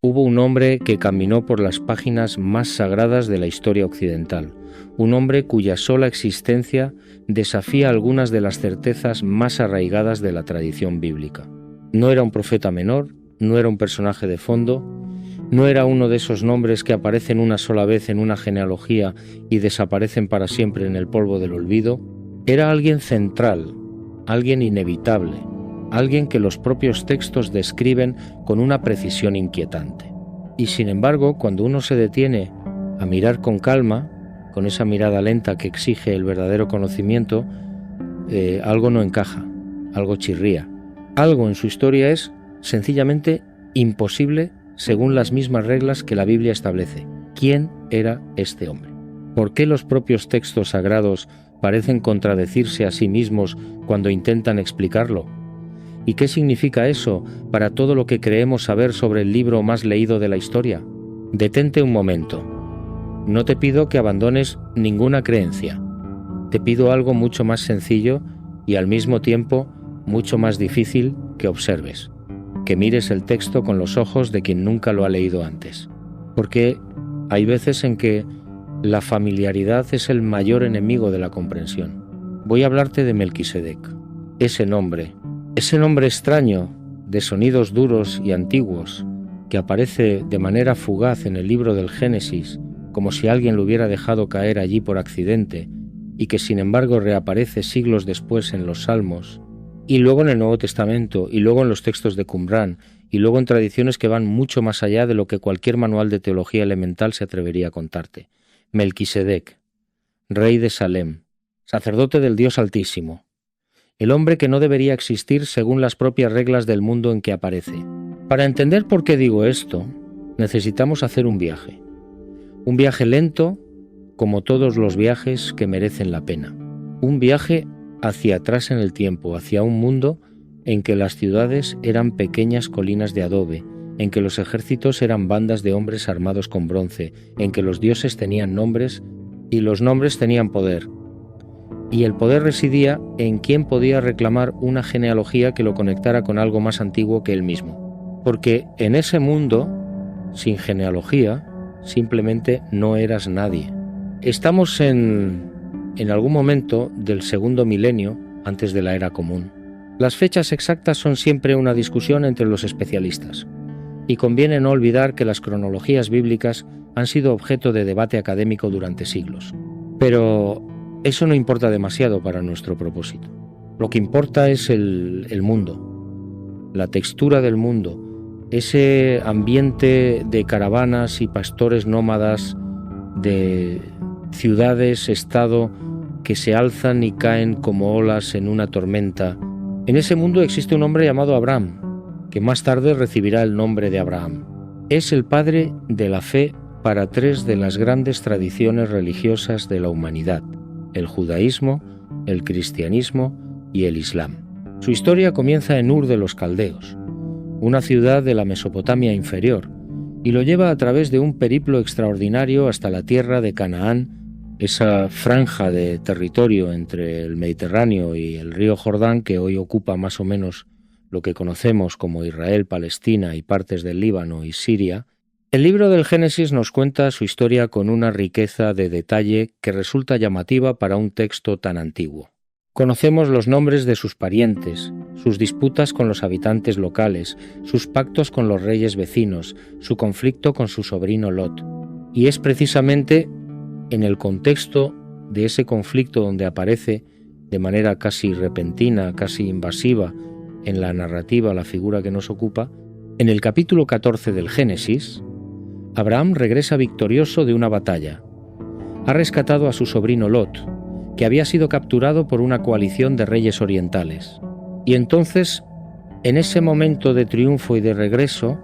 hubo un hombre que caminó por las páginas más sagradas de la historia occidental, un hombre cuya sola existencia desafía algunas de las certezas más arraigadas de la tradición bíblica. No era un profeta menor, no era un personaje de fondo, no era uno de esos nombres que aparecen una sola vez en una genealogía y desaparecen para siempre en el polvo del olvido. Era alguien central, alguien inevitable, alguien que los propios textos describen con una precisión inquietante. Y sin embargo, cuando uno se detiene a mirar con calma, con esa mirada lenta que exige el verdadero conocimiento, algo no encaja, algo chirría. Algo en su historia es sencillamente imposible según las mismas reglas que la Biblia establece. ¿Quién era este hombre? ¿Por qué los propios textos sagrados parecen contradecirse a sí mismos cuando intentan explicarlo? ¿Y qué significa eso para todo lo que creemos saber sobre el libro más leído de la historia? Detente un momento. No te pido que abandones ninguna creencia. Te pido algo mucho más sencillo y al mismo tiempo mucho más difícil que observes. Que mires el texto con los ojos de quien nunca lo ha leído antes. Porque hay veces en que la familiaridad es el mayor enemigo de la comprensión. Voy a hablarte de Melquisedec. Ese nombre extraño, de sonidos duros y antiguos, que aparece de manera fugaz en el libro del Génesis, como si alguien lo hubiera dejado caer allí por accidente, y que sin embargo reaparece siglos después en los Salmos, y luego en el Nuevo Testamento, y luego en los textos de Qumrán, y luego en tradiciones que van mucho más allá de lo que cualquier manual de teología elemental se atrevería a contarte. Melquisedec, rey de Salem, sacerdote del Dios Altísimo, el hombre que no debería existir según las propias reglas del mundo en que aparece. Para entender por qué digo esto, necesitamos hacer un viaje lento, como todos los viajes que merecen la pena, un viaje hacia atrás en el tiempo, hacia un mundo en que las ciudades eran pequeñas colinas de adobe, en que los ejércitos eran bandas de hombres armados con bronce, en que los dioses tenían nombres y los nombres tenían poder. Y el poder residía en quién podía reclamar una genealogía que lo conectara con algo más antiguo que él mismo. Porque en ese mundo, sin genealogía, simplemente no eras nadie. Estamos en algún momento del segundo milenio antes de la era común. Las fechas exactas son siempre una discusión entre los especialistas. Y conviene no olvidar que las cronologías bíblicas han sido objeto de debate académico durante siglos. Pero eso no importa demasiado para nuestro propósito. Lo que importa es el mundo, la textura del mundo, ese ambiente de caravanas y pastores nómadas, de ciudades, estado, que se alzan y caen como olas en una tormenta. En ese mundo existe un hombre llamado Abraham, que más tarde recibirá el nombre de Abraham. Es el padre de la fe para tres de las grandes tradiciones religiosas de la humanidad: el judaísmo, el cristianismo y el islam. Su historia comienza en Ur de los Caldeos, una ciudad de la Mesopotamia inferior, y lo lleva a través de un periplo extraordinario hasta la tierra de Canaán, esa franja de territorio entre el Mediterráneo y el río Jordán que hoy ocupa más o menos lo que conocemos como Israel, Palestina y partes del Líbano y Siria. El libro del Génesis nos cuenta su historia con una riqueza de detalle que resulta llamativa para un texto tan antiguo. Conocemos los nombres de sus parientes, sus disputas con los habitantes locales, sus pactos con los reyes vecinos, su conflicto con su sobrino Lot. Y es precisamente en el contexto de ese conflicto donde aparece de manera casi repentina, casi invasiva en la narrativa la figura que nos ocupa. En el capítulo 14 del Génesis, Abraham regresa victorioso de una batalla. Ha rescatado a su sobrino Lot, que había sido capturado por una coalición de reyes orientales. Y entonces, en ese momento de triunfo y de regreso,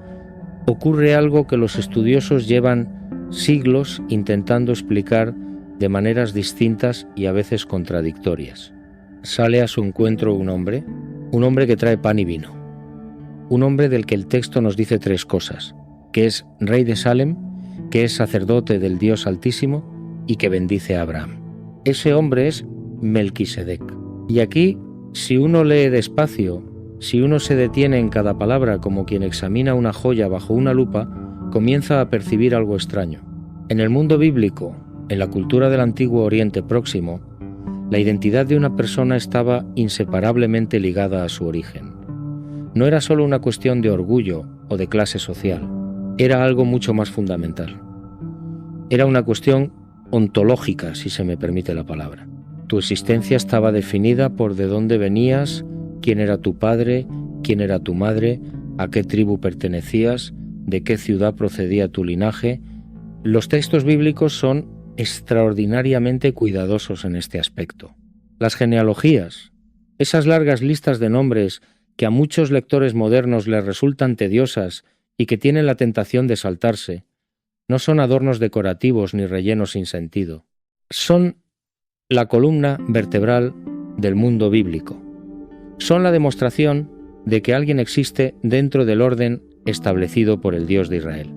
ocurre algo que los estudiosos llevan siglos intentando explicar de maneras distintas y a veces contradictorias. Sale a su encuentro un hombre que trae pan y vino, un hombre del que el texto nos dice tres cosas: que es rey de Salem, que es sacerdote del Dios Altísimo y que bendice a Abraham. Ese hombre es Melquisedec. Y aquí, si uno lee despacio Si uno se detiene en cada palabra como quien examina una joya bajo una lupa, comienza a percibir algo extraño. En el mundo bíblico, en la cultura del antiguo Oriente Próximo, la identidad de una persona estaba inseparablemente ligada a su origen. No era solo una cuestión de orgullo o de clase social, era algo mucho más fundamental. Era una cuestión ontológica, si se me permite la palabra. Tu existencia estaba definida por de dónde venías, quién era tu padre, quién era tu madre, a qué tribu pertenecías, de qué ciudad procedía tu linaje. Los textos bíblicos son extraordinariamente cuidadosos en este aspecto. Las genealogías, esas largas listas de nombres que a muchos lectores modernos les resultan tediosas y que tienen la tentación de saltarse, no son adornos decorativos ni rellenos sin sentido. Son la columna vertebral del mundo bíblico. Son la demostración de que alguien existe dentro del orden establecido por el Dios de Israel.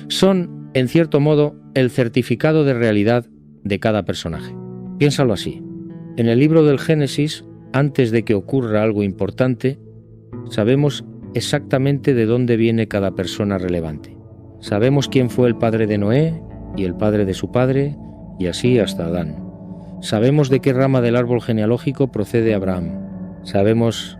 Son, en cierto modo, el certificado de realidad de cada personaje. Piénsalo así. En el libro del Génesis, antes de que ocurra algo importante, sabemos exactamente de dónde viene cada persona relevante. Sabemos quién fue el padre de Noé y el padre de su padre, y así hasta Adán. Sabemos de qué rama del árbol genealógico procede Abraham. Sabemos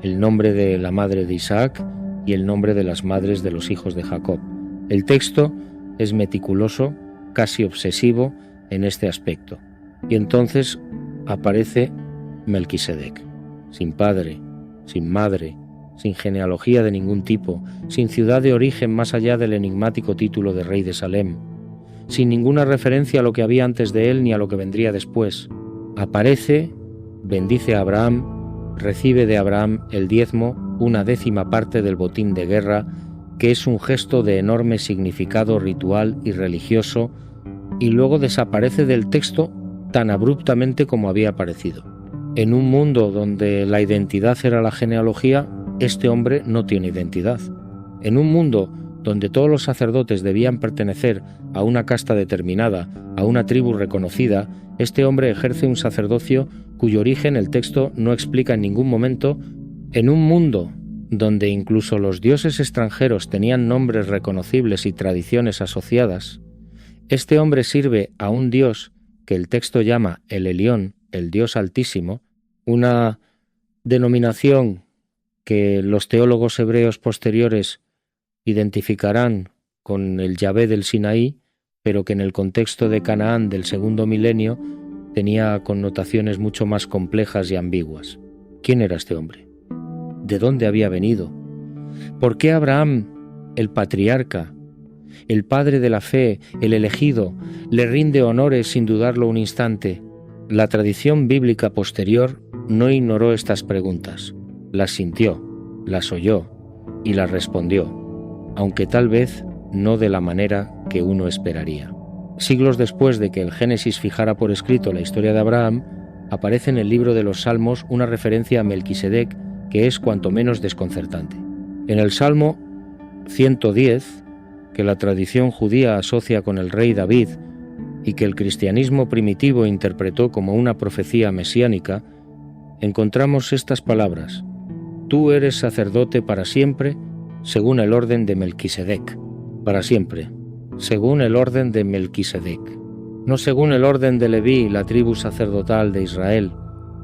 el nombre de la madre de Isaac y el nombre de las madres de los hijos de Jacob. El texto es meticuloso, casi obsesivo en este aspecto. Y entonces aparece Melquisedec, sin padre, sin madre, sin genealogía de ningún tipo, sin ciudad de origen más allá del enigmático título de rey de Salem, sin ninguna referencia a lo que había antes de él ni a lo que vendría después. Aparece, bendice a Abraham, recibe de Abraham el diezmo, 1/10 parte del botín de guerra, que es un gesto de enorme significado ritual y religioso, y luego desaparece del texto tan abruptamente como había aparecido. En un mundo donde la identidad era la genealogía, este hombre no tiene identidad. En un mundo donde todos los sacerdotes debían pertenecer a una casta determinada, a una tribu reconocida, este hombre ejerce un sacerdocio cuyo origen el texto no explica en ningún momento. En un mundo donde incluso los dioses extranjeros tenían nombres reconocibles y tradiciones asociadas, este hombre sirve a un dios que el texto llama el Elión, el Dios Altísimo, una denominación que los teólogos hebreos posteriores identificarán con el Yahvé del Sinaí, pero que en el contexto de Canaán del segundo milenio tenía connotaciones mucho más complejas y ambiguas. ¿Quién era este hombre? ¿De dónde había venido? ¿Por qué Abraham, el patriarca, el padre de la fe, el elegido, le rinde honores sin dudarlo un instante? La tradición bíblica posterior no ignoró estas preguntas, las sintió, las oyó y las respondió, aunque tal vez no de la manera que uno esperaría. Siglos después de que el Génesis fijara por escrito la historia de Abraham, aparece en el libro de los Salmos una referencia a Melquisedec que es cuanto menos desconcertante. En el Salmo 110, que la tradición judía asocia con el rey David y que el cristianismo primitivo interpretó como una profecía mesiánica, encontramos estas palabras: «Tú eres sacerdote para siempre, según el orden de Melquisedec». Para siempre, según el orden de Melquisedec. No según el orden de Leví, la tribu sacerdotal de Israel,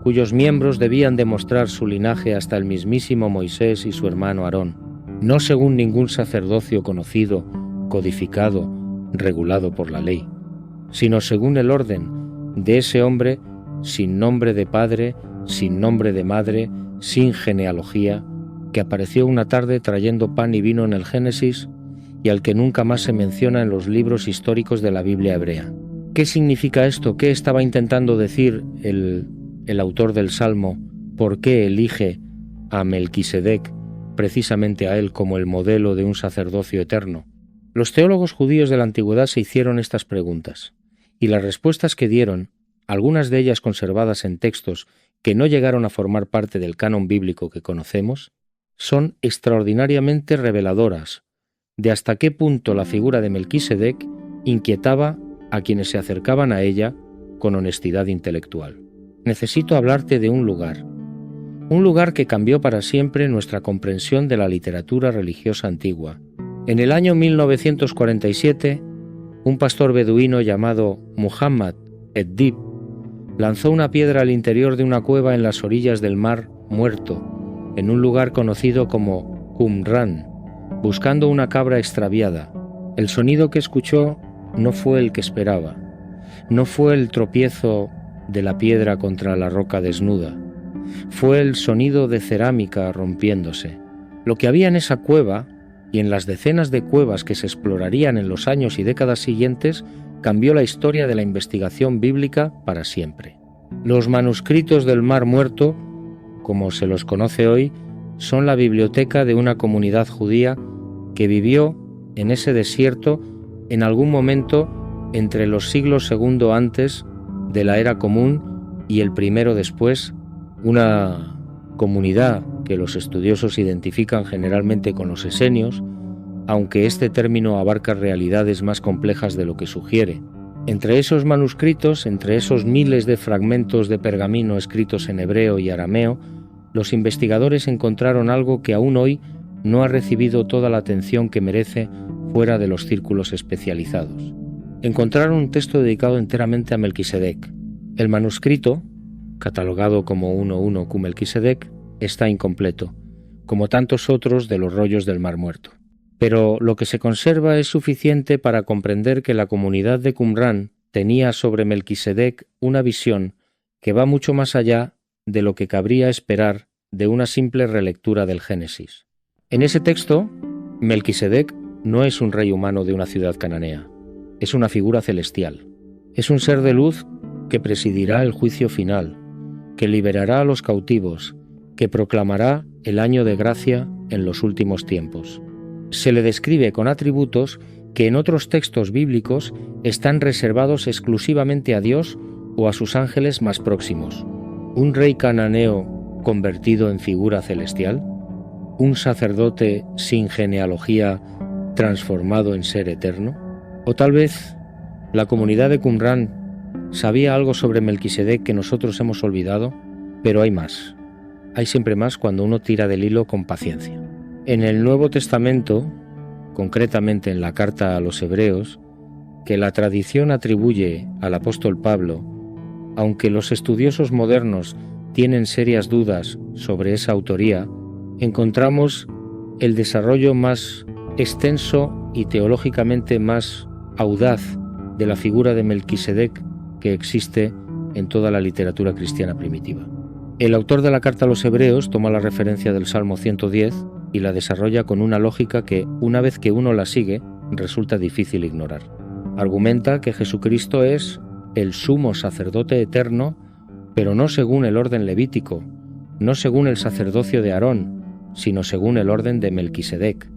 cuyos miembros debían demostrar su linaje hasta el mismísimo Moisés y su hermano Aarón. No según ningún sacerdocio conocido, codificado, regulado por la ley, sino según el orden de ese hombre sin nombre de padre, sin nombre de madre, sin genealogía, que apareció una tarde trayendo pan y vino en el Génesis y al que nunca más se menciona en los libros históricos de la Biblia hebrea. ¿Qué significa esto? ¿Qué estaba intentando decir el autor del Salmo? ¿Por qué elige a Melquisedec, precisamente a él, como el modelo de un sacerdocio eterno? Los teólogos judíos de la antigüedad se hicieron estas preguntas, y las respuestas que dieron, algunas de ellas conservadas en textos que no llegaron a formar parte del canon bíblico que conocemos, son extraordinariamente reveladoras de hasta qué punto la figura de Melquisedec inquietaba a quienes se acercaban a ella con honestidad intelectual. Necesito hablarte de un lugar, un lugar que cambió para siempre nuestra comprensión de la literatura religiosa antigua. En el año 1947, un pastor beduino llamado Muhammad Eddib lanzó una piedra al interior de una cueva en las orillas del Mar Muerto, en un lugar conocido como Qumran, buscando una cabra extraviada. El sonido que escuchó no fue el que esperaba. No fue el tropiezo de la piedra contra la roca desnuda. Fue el sonido de cerámica rompiéndose. Lo que había en esa cueva y en las decenas de cuevas que se explorarían en los años y décadas siguientes cambió la historia de la investigación bíblica para siempre. Los manuscritos del Mar Muerto, como se los conoce hoy, son la biblioteca de una comunidad judía que vivió en ese desierto en algún momento entre los siglos II antes de la era común y el primero después, una comunidad que los estudiosos identifican generalmente con los esenios, aunque este término abarca realidades más complejas de lo que sugiere. Entre esos manuscritos, entre esos miles de fragmentos de pergamino escritos en hebreo y arameo, los investigadores encontraron algo que aún hoy no ha recibido toda la atención que merece fuera de los círculos especializados. Encontraron un texto dedicado enteramente a Melquisedec. El manuscrito, catalogado como 1.1 Q Melquisedec, está incompleto, como tantos otros de los rollos del Mar Muerto. Pero lo que se conserva es suficiente para comprender que la comunidad de Qumran tenía sobre Melquisedec una visión que va mucho más allá de lo que cabría esperar de una simple relectura del Génesis. En ese texto, Melquisedec no es un rey humano de una ciudad cananea, es una figura celestial. Es un ser de luz que presidirá el juicio final, que liberará a los cautivos, que proclamará el año de gracia en los últimos tiempos. Se le describe con atributos que en otros textos bíblicos están reservados exclusivamente a Dios o a sus ángeles más próximos. ¿Un rey cananeo convertido en figura celestial? ¿Un sacerdote sin genealogía transformado en ser eterno? O tal vez la comunidad de Qumran sabía algo sobre Melquisedec que nosotros hemos olvidado, pero hay más. Hay siempre más cuando uno tira del hilo con paciencia. En el Nuevo Testamento, concretamente en la carta a los Hebreos, que la tradición atribuye al apóstol Pablo, aunque los estudiosos modernos tienen serias dudas sobre esa autoría, encontramos el desarrollo más extenso y teológicamente más audaz de la figura de Melquisedec que existe en toda la literatura cristiana primitiva. El autor de la carta a los Hebreos toma la referencia del Salmo 110 y la desarrolla con una lógica que, una vez que uno la sigue, resulta difícil ignorar. Argumenta que Jesucristo es el sumo sacerdote eterno, pero no según el orden levítico, no según el sacerdocio de Aarón, sino según el orden de Melquisedec.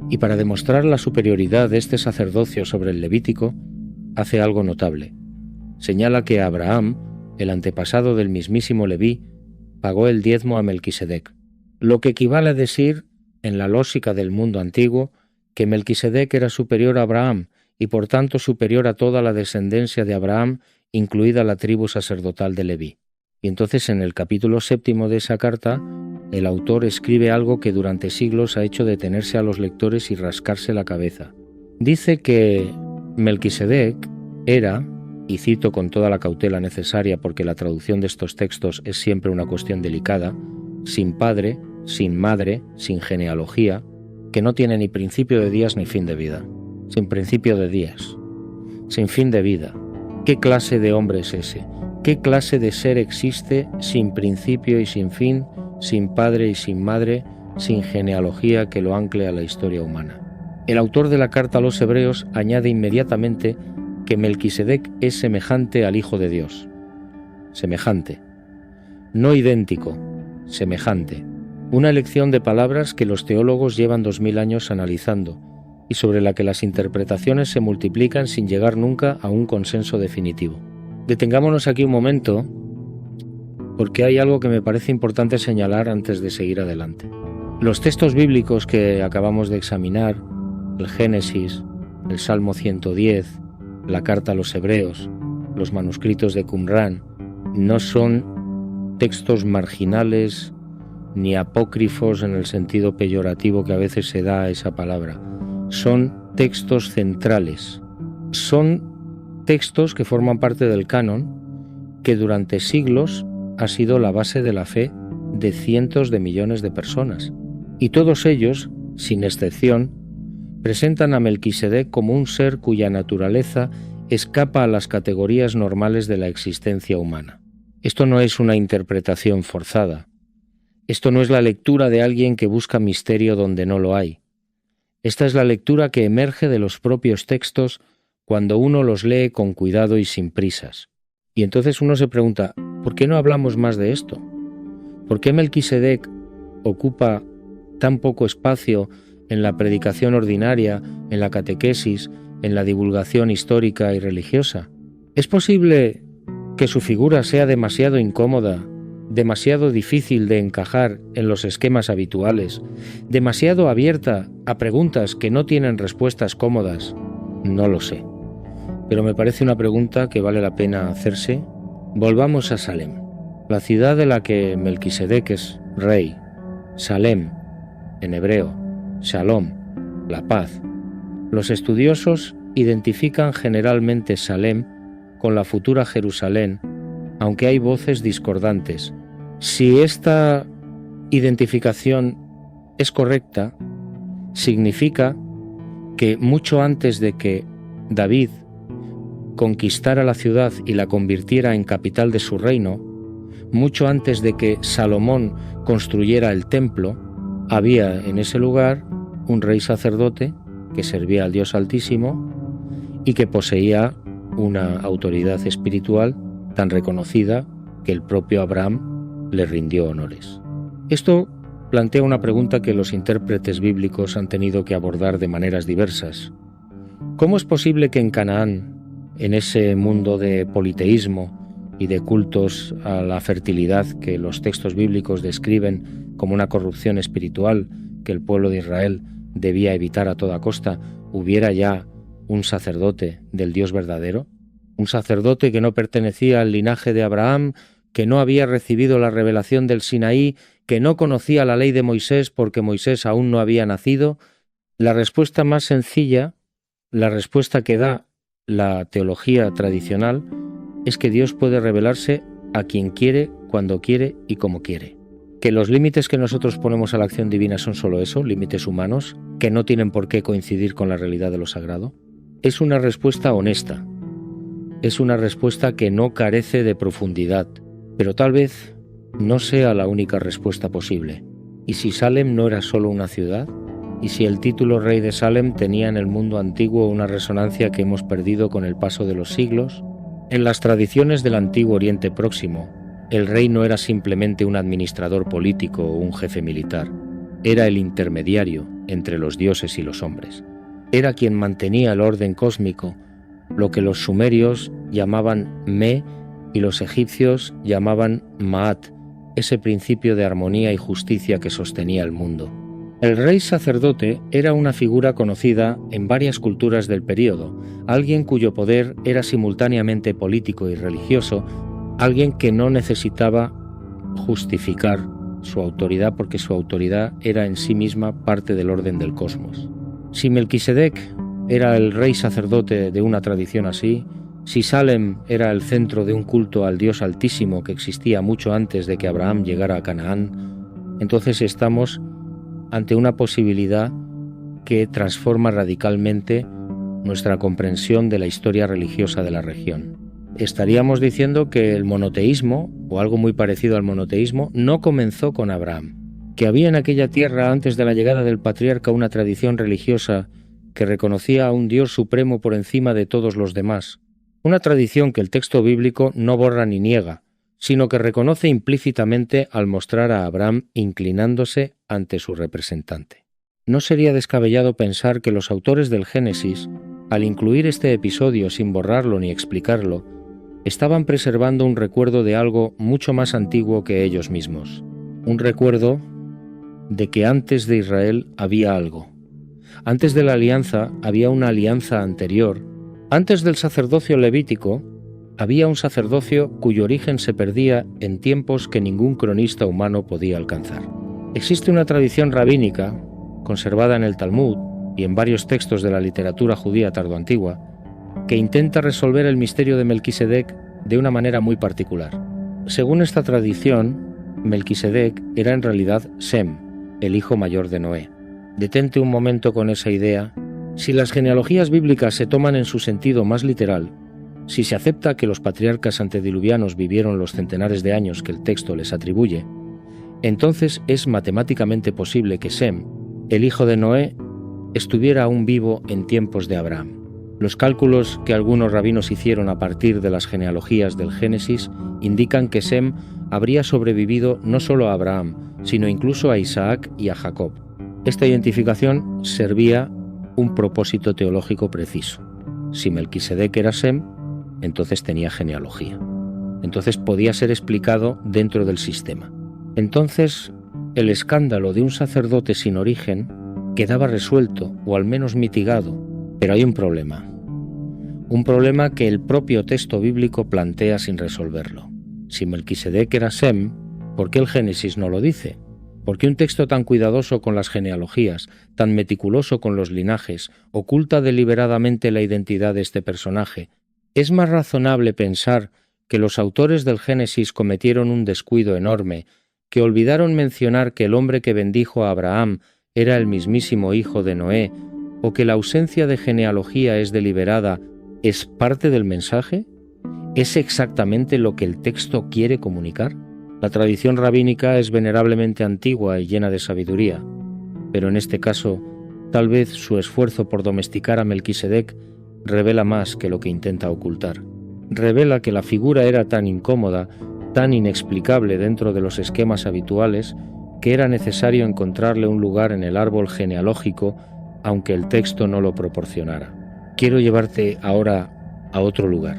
Y para demostrar la superioridad de este sacerdocio sobre el levítico, hace algo notable. Señala que Abraham, el antepasado del mismísimo Leví, pagó el diezmo a Melquisedec, lo que equivale a decir, en la lógica del mundo antiguo, que Melquisedec era superior a Abraham y por tanto superior a toda la descendencia de Abraham, incluida la tribu sacerdotal de Leví. Y entonces en el capítulo 7 de esa carta, el autor escribe algo que durante siglos ha hecho detenerse a los lectores y rascarse la cabeza. Dice que Melquisedec era, y cito con toda la cautela necesaria porque la traducción de estos textos es siempre una cuestión delicada, sin padre, sin madre, sin genealogía, que no tiene ni principio de días ni fin de vida, sin principio de días, sin fin de vida. ¿Qué clase de hombre es ese? ¿Qué clase de ser existe sin principio y sin fin, sin padre y sin madre, sin genealogía que lo ancle a la historia humana? El autor de la carta a los Hebreos añade inmediatamente que Melquisedec es semejante al Hijo de Dios. Semejante. No idéntico, semejante. Una elección de palabras que los teólogos llevan 2000 años analizando y sobre la que las interpretaciones se multiplican sin llegar nunca a un consenso definitivo. Detengámonos aquí un momento porque hay algo que me parece importante señalar antes de seguir adelante. Los textos bíblicos que acabamos de examinar, el Génesis, el Salmo 110, la carta a los Hebreos, los manuscritos de Qumran, no son textos marginales ni apócrifos en el sentido peyorativo que a veces se da a esa palabra. Son textos centrales. Son textos que forman parte del canon, que durante siglos ha sido la base de la fe de cientos de millones de personas. Y todos ellos, sin excepción, presentan a Melquisedec como un ser cuya naturaleza escapa a las categorías normales de la existencia humana. Esto no es una interpretación forzada. Esto no es la lectura de alguien que busca misterio donde no lo hay. Esta es la lectura que emerge de los propios textos cuando uno los lee con cuidado y sin prisas. Y entonces uno se pregunta, ¿por qué no hablamos más de esto? ¿Por qué Melquisedec ocupa tan poco espacio en la predicación ordinaria, en la catequesis, en la divulgación histórica y religiosa? ¿Es posible que su figura sea demasiado incómoda, demasiado difícil de encajar en los esquemas habituales, demasiado abierta a preguntas que no tienen respuestas cómodas? No lo sé, pero me parece una pregunta que vale la pena hacerse. Volvamos a Salem, la ciudad de la que Melquisedec es rey. Salem, en hebreo, Shalom, la paz. Los estudiosos identifican generalmente Salem con la futura Jerusalén, aunque hay voces discordantes. Si esta identificación es correcta, significa que mucho antes de que David conquistara la ciudad y la convirtiera en capital de su reino, mucho antes de que Salomón construyera el templo, había en ese lugar un rey sacerdote que servía al Dios Altísimo y que poseía una autoridad espiritual tan reconocida que el propio Abraham le rindió honores. Esto plantea una pregunta que los intérpretes bíblicos han tenido que abordar de maneras diversas. ¿Cómo es posible que en Canaán, en ese mundo de politeísmo y de cultos a la fertilidad que los textos bíblicos describen como una corrupción espiritual que el pueblo de Israel debía evitar a toda costa, hubiera ya un sacerdote del Dios verdadero? Un sacerdote que no pertenecía al linaje de Abraham, que no había recibido la revelación del Sinaí, que no conocía la ley de Moisés porque Moisés aún no había nacido. La respuesta más sencilla, la respuesta que da la teología tradicional, es que Dios puede revelarse a quien quiere, cuando quiere y como quiere. Que los límites que nosotros ponemos a la acción divina son solo eso, límites humanos, que no tienen por qué coincidir con la realidad de lo sagrado. Es una respuesta honesta. Es una respuesta que no carece de profundidad, pero tal vez no sea la única respuesta posible. ¿Y si Salem no era solo una ciudad? ¿Y si el título rey de Salem tenía en el mundo antiguo una resonancia que hemos perdido con el paso de los siglos? En las tradiciones del antiguo Oriente Próximo, el rey no era simplemente un administrador político o un jefe militar. Era el intermediario entre los dioses y los hombres. Era quien mantenía el orden cósmico, lo que los sumerios llamaban Me y los egipcios llamaban Maat, ese principio de armonía y justicia que sostenía el mundo. El rey sacerdote era una figura conocida en varias culturas del período, alguien cuyo poder era simultáneamente político y religioso, alguien que no necesitaba justificar su autoridad porque su autoridad era en sí misma parte del orden del cosmos. Si Melquisedec era el rey sacerdote de una tradición así, si Salem era el centro de un culto al Dios Altísimo que existía mucho antes de que Abraham llegara a Canaán, entonces estamos ante una posibilidad que transforma radicalmente nuestra comprensión de la historia religiosa de la región. Estaríamos diciendo que el monoteísmo, o algo muy parecido al monoteísmo, no comenzó con Abraham, que había en aquella tierra antes de la llegada del patriarca una tradición religiosa que reconocía a un Dios supremo por encima de todos los demás, una tradición que el texto bíblico no borra ni niega, sino que reconoce implícitamente al mostrar a Abraham inclinándose ante su representante. No sería descabellado pensar que los autores del Génesis, al incluir este episodio sin borrarlo ni explicarlo, estaban preservando un recuerdo de algo mucho más antiguo que ellos mismos, un recuerdo de que antes de Israel había algo. Antes de la alianza había una alianza anterior. Antes del sacerdocio levítico había un sacerdocio cuyo origen se perdía en tiempos que ningún cronista humano podía alcanzar. Existe una tradición rabínica, conservada en el Talmud y en varios textos de la literatura judía tardoantigua, que intenta resolver el misterio de Melquisedec de una manera muy particular. Según esta tradición, Melquisedec era en realidad Sem, el hijo mayor de Noé. Detente un momento con esa idea. Si las genealogías bíblicas se toman en su sentido más literal, si se acepta que los patriarcas antediluvianos vivieron los centenares de años que el texto les atribuye, entonces es matemáticamente posible que Sem, el hijo de Noé, estuviera aún vivo en tiempos de Abraham. Los cálculos que algunos rabinos hicieron a partir de las genealogías del Génesis indican que Sem habría sobrevivido no solo a Abraham, sino incluso a Isaac y a Jacob. Esta identificación servía un propósito teológico preciso. Si Melquisedec era Sem, entonces tenía genealogía. Entonces podía ser explicado dentro del sistema. Entonces, el escándalo de un sacerdote sin origen quedaba resuelto, o al menos mitigado. Pero hay un problema que el propio texto bíblico plantea sin resolverlo. Si Melquisedec era Sem, ¿por qué el Génesis no lo dice? ¿Por qué un texto tan cuidadoso con las genealogías, tan meticuloso con los linajes, oculta deliberadamente la identidad de este personaje? Es más razonable pensar que los autores del Génesis cometieron un descuido enorme, que olvidaron mencionar que el hombre que bendijo a Abraham era el mismísimo hijo de Noé, o que la ausencia de genealogía es deliberada, ¿es parte del mensaje? ¿Es exactamente lo que el texto quiere comunicar? La tradición rabínica es venerablemente antigua y llena de sabiduría, pero en este caso, tal vez su esfuerzo por domesticar a Melquisedec revela más que lo que intenta ocultar. Revela que la figura era tan incómoda, tan inexplicable dentro de los esquemas habituales, que era necesario encontrarle un lugar en el árbol genealógico, aunque el texto no lo proporcionara. Quiero llevarte ahora a otro lugar,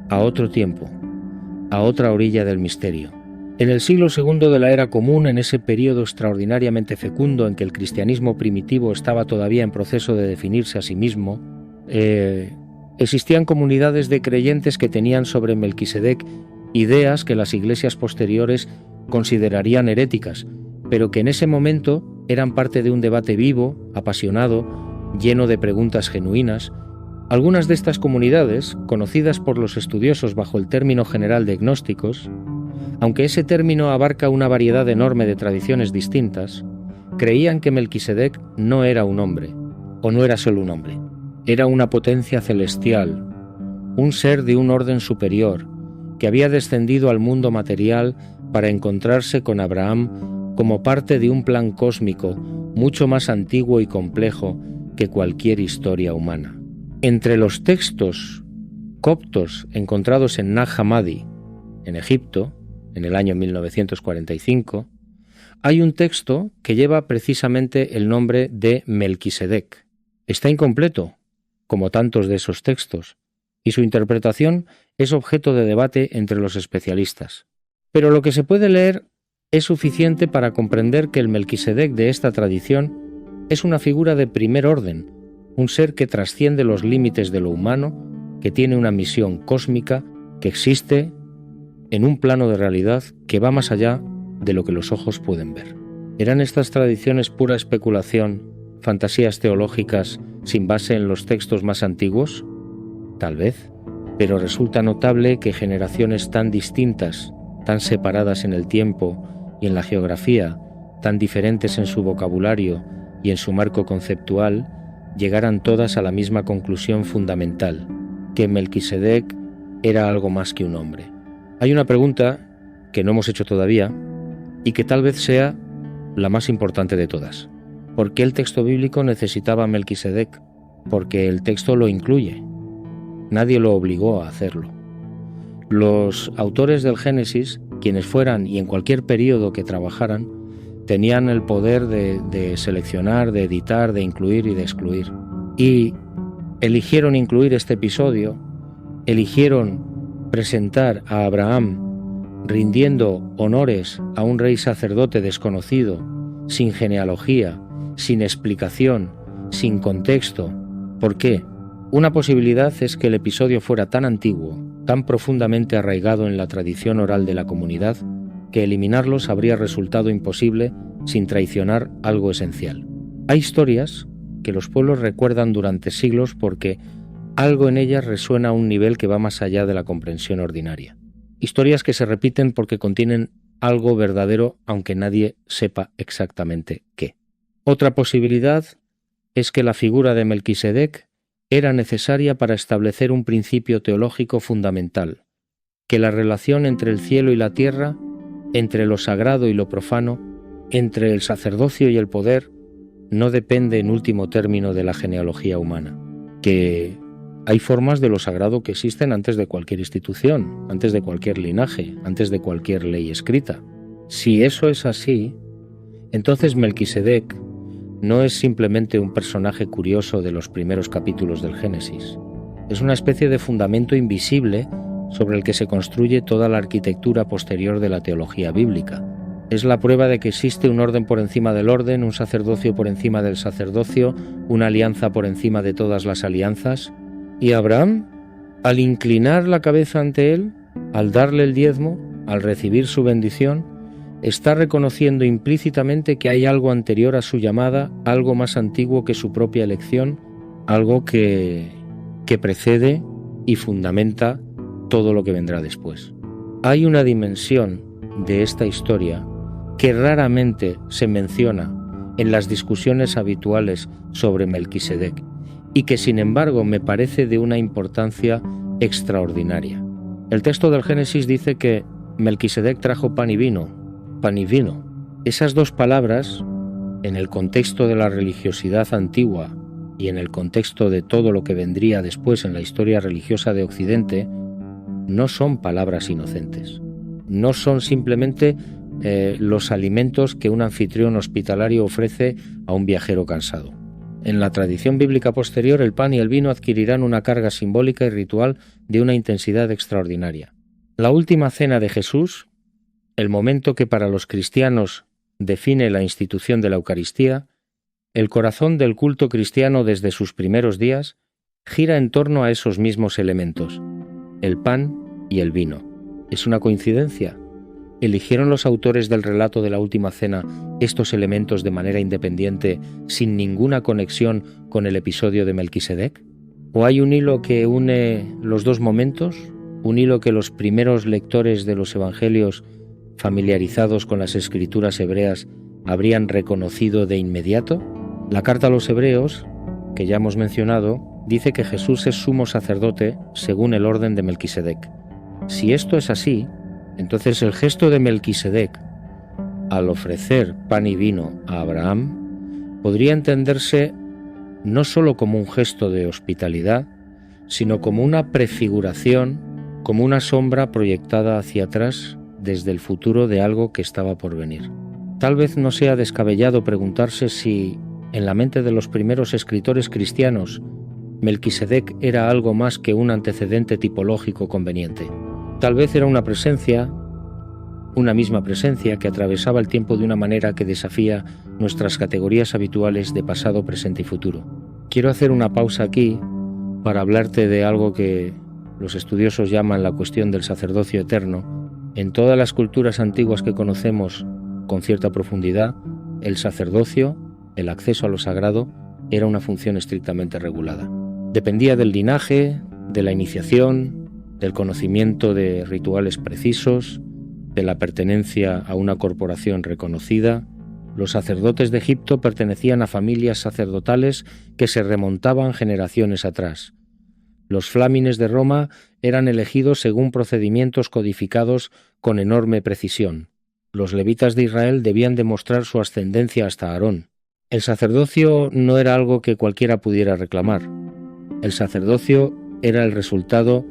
a otro tiempo, a otra orilla del misterio. En el siglo II de la Era Común, en ese periodo extraordinariamente fecundo en que el cristianismo primitivo estaba todavía en proceso de definirse a sí mismo, existían comunidades de creyentes que tenían sobre Melquisedec ideas que las iglesias posteriores considerarían heréticas, pero que en ese momento eran parte de un debate vivo, apasionado, lleno de preguntas genuinas. Algunas de estas comunidades, conocidas por los estudiosos bajo el término general de gnósticos, aunque ese término abarca una variedad enorme de tradiciones distintas, creían que Melquisedec no era un hombre, o no era solo un hombre, era una potencia celestial, un ser de un orden superior, que había descendido al mundo material para encontrarse con Abraham como parte de un plan cósmico mucho más antiguo y complejo que cualquier historia humana. Entre los textos coptos encontrados en Nag Hammadi, en Egipto, en el año 1945, hay un texto que lleva precisamente el nombre de Melquisedec. Está incompleto, como tantos de esos textos, y su interpretación es objeto de debate entre los especialistas. Pero lo que se puede leer es suficiente para comprender que el Melquisedec de esta tradición es una figura de primer orden, un ser que trasciende los límites de lo humano, que tiene una misión cósmica, que existe en un plano de realidad que va más allá de lo que los ojos pueden ver. ¿Eran estas tradiciones pura especulación, fantasías teológicas sin base en los textos más antiguos? Tal vez, pero resulta notable que generaciones tan distintas, tan separadas en el tiempo y en la geografía, tan diferentes en su vocabulario y en su marco conceptual, llegaran todas a la misma conclusión fundamental, que Melquisedec era algo más que un hombre. Hay una pregunta que no hemos hecho todavía y que tal vez sea la más importante de todas. ¿Por qué el texto bíblico necesitaba a Melquisedec? Porque el texto lo incluye. Nadie lo obligó a hacerlo. Los autores del Génesis, quienes fueran y en cualquier periodo que trabajaran, tenían el poder de seleccionar, de editar, de incluir y de excluir. Y eligieron incluir este episodio, eligieron presentar a Abraham rindiendo honores a un rey sacerdote desconocido, sin genealogía, sin explicación, sin contexto. ¿Por qué? Una posibilidad es que el episodio fuera tan antiguo, tan profundamente arraigado en la tradición oral de la comunidad, que eliminarlos habría resultado imposible sin traicionar algo esencial. Hay historias que los pueblos recuerdan durante siglos porque algo en ellas resuena a un nivel que va más allá de la comprensión ordinaria. Historias que se repiten porque contienen algo verdadero aunque nadie sepa exactamente qué. Otra posibilidad es que la figura de Melquisedec era necesaria para establecer un principio teológico fundamental, que la relación entre el cielo y la tierra, entre lo sagrado y lo profano, entre el sacerdocio y el poder, no depende en último término de la genealogía humana, que hay formas de lo sagrado que existen antes de cualquier institución, antes de cualquier linaje, antes de cualquier ley escrita. Si eso es así, entonces Melquisedec no es simplemente un personaje curioso de los primeros capítulos del Génesis. Es una especie de fundamento invisible sobre el que se construye toda la arquitectura posterior de la teología bíblica. Es la prueba de que existe un orden por encima del orden, un sacerdocio por encima del sacerdocio, una alianza por encima de todas las alianzas. Y Abraham, al inclinar la cabeza ante él, al darle el diezmo, al recibir su bendición, está reconociendo implícitamente que hay algo anterior a su llamada, algo más antiguo que su propia elección, algo que precede y fundamenta todo lo que vendrá después. Hay una dimensión de esta historia que raramente se menciona en las discusiones habituales sobre Melquisedec y que sin embargo me parece de una importancia extraordinaria. El texto del Génesis dice que Melquisedec trajo pan y vino. Pan y vino. Esas dos palabras, en el contexto de la religiosidad antigua y en el contexto de todo lo que vendría después en la historia religiosa de Occidente, no son palabras inocentes. No son simplemente los alimentos que un anfitrión hospitalario ofrece a un viajero cansado. En la tradición bíblica posterior, el pan y el vino adquirirán una carga simbólica y ritual de una intensidad extraordinaria. La última cena de Jesús, el momento que para los cristianos define la institución de la Eucaristía, el corazón del culto cristiano desde sus primeros días, gira en torno a esos mismos elementos, el pan y el vino. ¿Es una coincidencia? ¿Eligieron los autores del relato de la última cena estos elementos de manera independiente, sin ninguna conexión con el episodio de Melquisedec? ¿O hay un hilo que une los dos momentos? ¿Un hilo que los primeros lectores de los evangelios, familiarizados con las escrituras hebreas, habrían reconocido de inmediato? La carta a los hebreos, que ya hemos mencionado, dice que Jesús es sumo sacerdote según el orden de Melquisedec. Si esto es así, entonces el gesto de Melquisedec al ofrecer pan y vino a Abraham podría entenderse no solo como un gesto de hospitalidad, sino como una prefiguración, como una sombra proyectada hacia atrás desde el futuro de algo que estaba por venir. Tal vez no sea descabellado preguntarse si, en la mente de los primeros escritores cristianos, Melquisedec era algo más que un antecedente tipológico conveniente. Tal vez era una presencia, una misma presencia que atravesaba el tiempo de una manera que desafía nuestras categorías habituales de pasado, presente y futuro. Quiero hacer una pausa aquí para hablarte de algo que los estudiosos llaman la cuestión del sacerdocio eterno. En todas las culturas antiguas que conocemos con cierta profundidad, el sacerdocio, el acceso a lo sagrado, era una función estrictamente regulada. Dependía del linaje, de la iniciación, del conocimiento de rituales precisos, de la pertenencia a una corporación reconocida. Los sacerdotes de Egipto pertenecían a familias sacerdotales que se remontaban generaciones atrás. Los flámines de Roma eran elegidos según procedimientos codificados con enorme precisión. Los levitas de Israel debían demostrar su ascendencia hasta Aarón. El sacerdocio no era algo que cualquiera pudiera reclamar. El sacerdocio era el resultado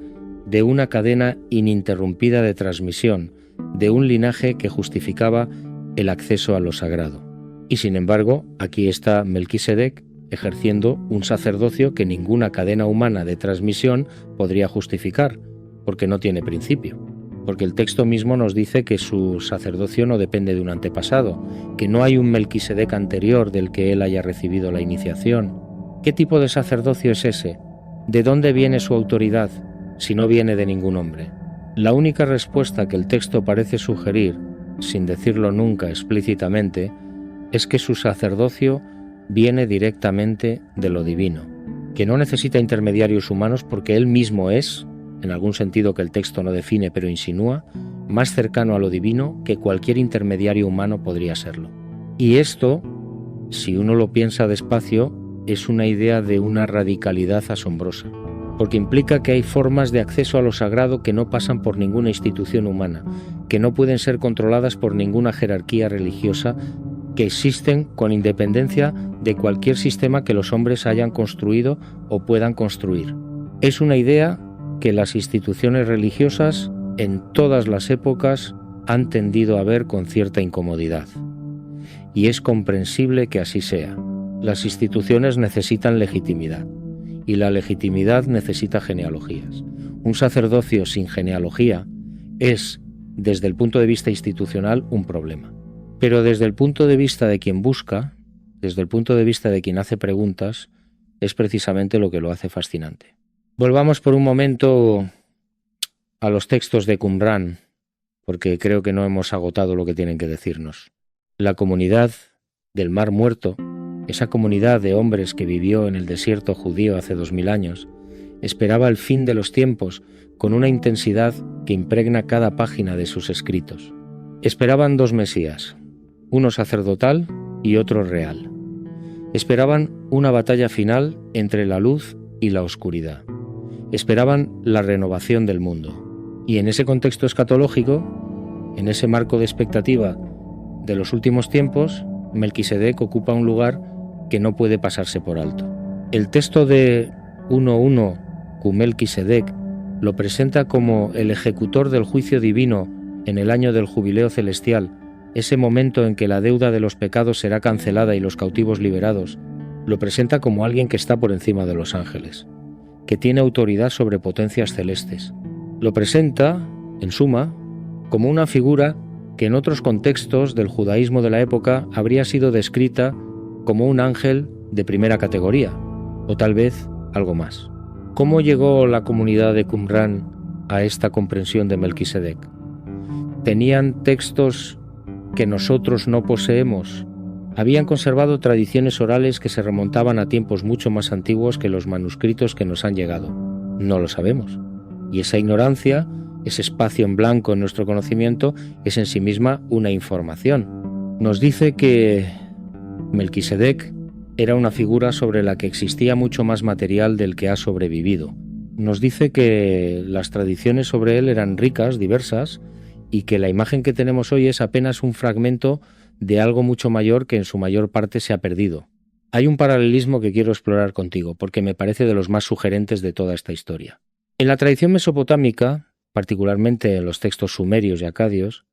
de una cadena ininterrumpida de transmisión, de un linaje que justificaba el acceso a lo sagrado. Y sin embargo, aquí está Melquisedec ejerciendo un sacerdocio que ninguna cadena humana de transmisión podría justificar, porque no tiene principio. Porque el texto mismo nos dice que su sacerdocio no depende de un antepasado, que no hay un Melquisedec anterior del que él haya recibido la iniciación. ¿Qué tipo de sacerdocio es ese? ¿De dónde viene su autoridad, si no viene de ningún hombre? La única respuesta que el texto parece sugerir, sin decirlo nunca explícitamente, es que su sacerdocio viene directamente de lo divino, que no necesita intermediarios humanos porque él mismo es, en algún sentido que el texto no define pero insinúa, más cercano a lo divino que cualquier intermediario humano podría serlo. Y esto, si uno lo piensa despacio, es una idea de una radicalidad asombrosa, porque implica que hay formas de acceso a lo sagrado que no pasan por ninguna institución humana, que no pueden ser controladas por ninguna jerarquía religiosa, que existen con independencia de cualquier sistema que los hombres hayan construido o puedan construir. Es una idea que las instituciones religiosas en todas las épocas han tendido a ver con cierta incomodidad. Y es comprensible que así sea. Las instituciones necesitan legitimidad y la legitimidad necesita genealogías. Un sacerdocio sin genealogía es, desde el punto de vista institucional, un problema. Pero desde el punto de vista de quien busca, desde el punto de vista de quien hace preguntas, es precisamente lo que lo hace fascinante. Volvamos por un momento a los textos de Qumran, porque creo que no hemos agotado lo que tienen que decirnos. La comunidad del Mar Muerto, esa comunidad de hombres que vivió en el desierto judío hace 2000 años, esperaba el fin de los tiempos con una intensidad que impregna cada página de sus escritos. Esperaban dos Mesías, uno sacerdotal y otro real. Esperaban una batalla final entre la luz y la oscuridad. Esperaban la renovación del mundo. Y en ese contexto escatológico, en ese marco de expectativa de los últimos tiempos, Melquisedec ocupa un lugar que no puede pasarse por alto. El texto de 1.1 Cumelquisedec lo presenta como el ejecutor del juicio divino en el año del jubileo celestial, ese momento en que la deuda de los pecados será cancelada y los cautivos liberados. Lo presenta como alguien que está por encima de los ángeles, que tiene autoridad sobre potencias celestes. Lo presenta, en suma, como una figura que en otros contextos del judaísmo de la época habría sido descrita como un ángel de primera categoría, o tal vez algo más. ¿Cómo llegó la comunidad de Qumran a esta comprensión de Melquisedec? ¿Tenían textos que nosotros no poseemos? Habían conservado tradiciones orales que se remontaban a tiempos mucho más antiguos que los manuscritos que nos han llegado. No lo sabemos. Y esa ignorancia, ese espacio en blanco en nuestro conocimiento, es en sí misma una información. Nos dice que Melquisedec era una figura sobre la que existía mucho más material del que ha sobrevivido. Nos dice que las tradiciones sobre él eran ricas, diversas, y que la imagen que tenemos hoy es apenas un fragmento de algo mucho mayor que en su mayor parte se ha perdido. Hay un paralelismo que quiero explorar contigo, porque me parece de los más sugerentes de toda esta historia. En la tradición mesopotámica, particularmente en los textos sumerios y acadios,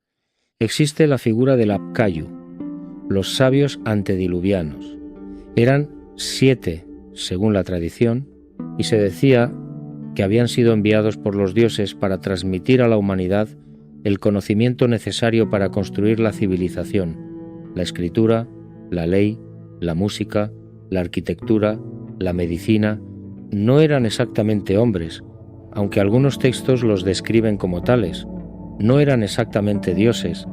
existe la figura del Apcayu, los sabios antediluvianos. Eran 7, según la tradición, y se decía que habían sido enviados por los dioses para transmitir a la humanidad el conocimiento necesario para construir la civilización, la escritura, la ley, la música, la arquitectura, la medicina. No eran exactamente hombres, aunque algunos textos los describen como tales. No eran exactamente dioses,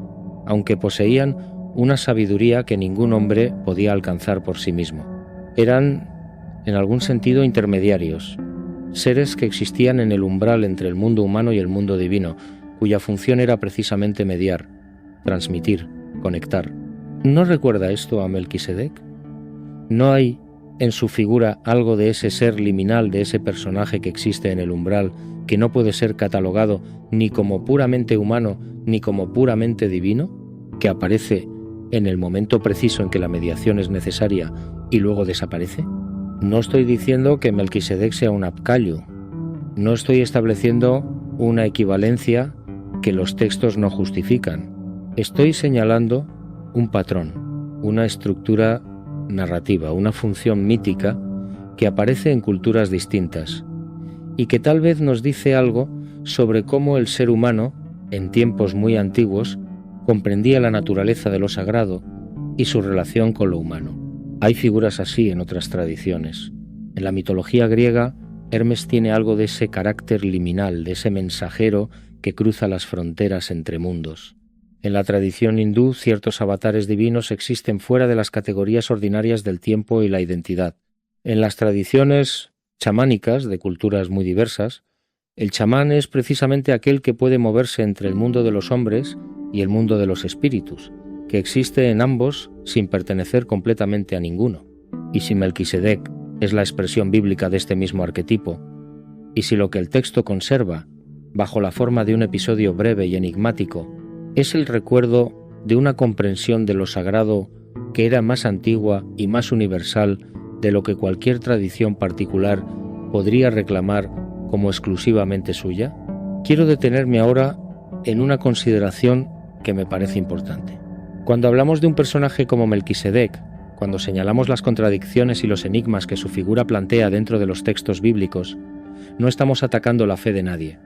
aunque poseían una sabiduría que ningún hombre podía alcanzar por sí mismo. Eran, en algún sentido, intermediarios, seres que existían en el umbral entre el mundo humano y el mundo divino, cuya función era precisamente mediar, transmitir, conectar. ¿No recuerda esto a Melquisedec? ¿No hay en su figura algo de ese ser liminal, de ese personaje que existe en el umbral, que no puede ser catalogado ni como puramente humano ni como puramente divino, que aparece en el momento preciso en que la mediación es necesaria y luego desaparece? No estoy diciendo que Melquisedec sea un Apcayu. No estoy estableciendo una equivalencia que los textos no justifican. Estoy señalando un patrón, una estructura narrativa, una función mítica que aparece en culturas distintas y que tal vez nos dice algo sobre cómo el ser humano, en tiempos muy antiguos, comprendía la naturaleza de lo sagrado y su relación con lo humano. Hay figuras así en otras tradiciones. En la mitología griega, Hermes tiene algo de ese carácter liminal, de ese mensajero que cruza las fronteras entre mundos. En la tradición hindú, ciertos avatares divinos existen fuera de las categorías ordinarias del tiempo y la identidad. En las tradiciones chamánicas de culturas muy diversas, el chamán es precisamente aquel que puede moverse entre el mundo de los hombres y el mundo de los espíritus, que existe en ambos sin pertenecer completamente a ninguno. Y si Melquisedec es la expresión bíblica de este mismo arquetipo, y si lo que el texto conserva, bajo la forma de un episodio breve y enigmático, es el recuerdo de una comprensión de lo sagrado que era más antigua y más universal de lo que cualquier tradición particular podría reclamar como exclusivamente suya, quiero detenerme ahora en una consideración que me parece importante. Cuando hablamos de un personaje como Melquisedec, cuando señalamos las contradicciones y los enigmas que su figura plantea dentro de los textos bíblicos, no estamos atacando la fe de nadie.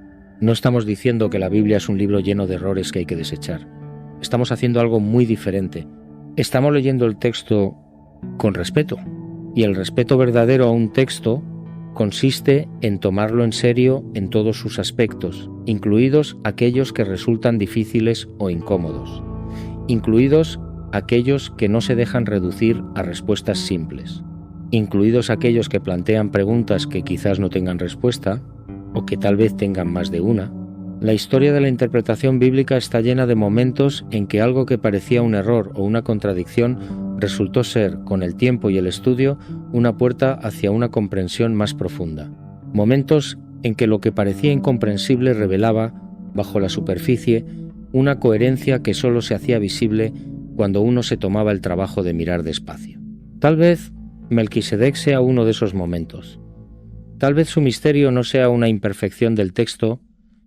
No estamos diciendo que la Biblia es un libro lleno de errores que hay que desechar. Estamos haciendo algo muy diferente. Estamos leyendo el texto con respeto. Y el respeto verdadero a un texto consiste en tomarlo en serio en todos sus aspectos, incluidos aquellos que resultan difíciles o incómodos, incluidos aquellos que no se dejan reducir a respuestas simples, incluidos aquellos que plantean preguntas que quizás no tengan respuesta, o que tal vez tengan más de una. La historia de la interpretación bíblica está llena de momentos en que algo que parecía un error o una contradicción resultó ser, con el tiempo y el estudio, una puerta hacia una comprensión más profunda. Momentos en que lo que parecía incomprensible revelaba, bajo la superficie, una coherencia que solo se hacía visible cuando uno se tomaba el trabajo de mirar despacio. Tal vez Melquisedec sea uno de esos momentos. Tal vez su misterio no sea una imperfección del texto,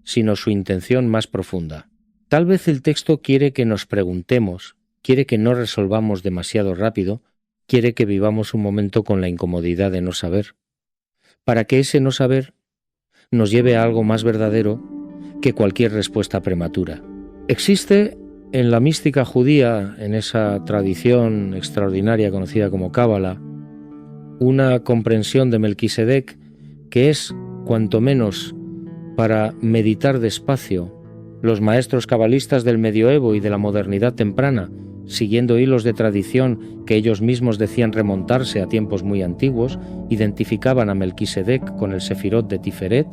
sino su intención más profunda. Tal vez el texto quiere que nos preguntemos, quiere que no resolvamos demasiado rápido, quiere que vivamos un momento con la incomodidad de no saber, para que ese no saber nos lleve a algo más verdadero que cualquier respuesta prematura. Existe en la mística judía, en esa tradición extraordinaria conocida como Cábala, una comprensión de Melquisedec que es, cuanto menos, para meditar despacio. Los maestros cabalistas del medioevo y de la modernidad temprana, siguiendo hilos de tradición que ellos mismos decían remontarse a tiempos muy antiguos, identificaban a Melquisedec con el Sefirot de Tiferet,